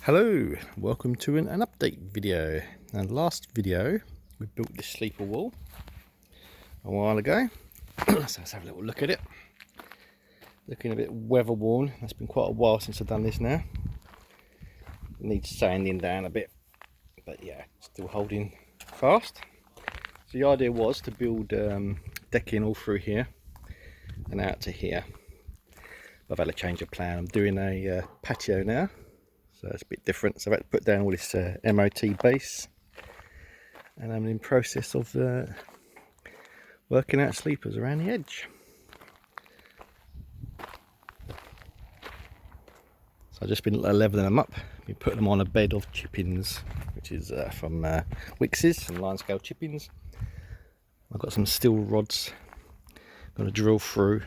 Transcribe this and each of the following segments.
Hello, welcome to an update video. And last video we built this sleeper wall a while ago. So let's have a little look at it. Looking a bit weather worn. It's been quite a while since I've done this now. It needs sanding down a bit, but yeah, still holding fast. So the idea was to build decking all through here and out to here. I've had a change of plan. I'm doing a patio now, so it's a bit different. So I've had to put down all this MOT base, and I'm in process of working out sleepers around the edge. So I've just been leveling them up. Been putting them on a bed of chippings, which is from Wix's and line scale chippings. I've got some steel rods. I'm going to drill through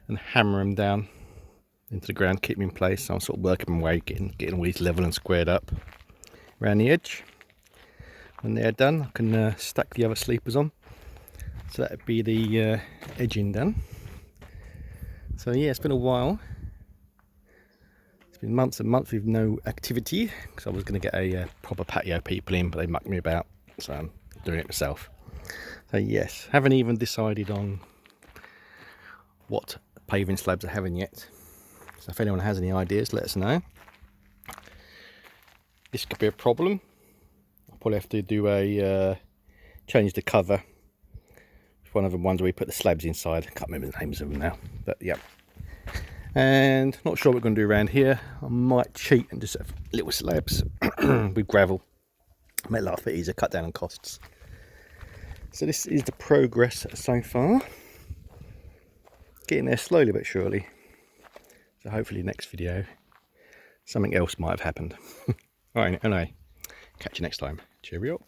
and hammer them down into the ground, keep them in place. So I'm sort of working my way, getting all these level and squared up around the edge. When they're done, I can stack the other sleepers on. So that'd be the edging done. So yeah, it's been a while. It's been months and months with no activity, because I was going to get a proper patio people in, but they mucked me about, so I'm doing it myself. So yes, haven't even decided on what paving slabs I haven't yet. So if anyone has any ideas, let us know. This could be a problem. I'll probably have to do a change the cover. It's one of the ones where we put the slabs inside. I can't remember the names of them now, but yeah. And not sure what we're going to do around here. I might cheat and just have little slabs with gravel. Make life a bit easier, cut down on costs. So this is the progress so far. Getting there slowly but surely. So hopefully next video something else might have happened. Alright, anyway, catch you next time. Cheerio.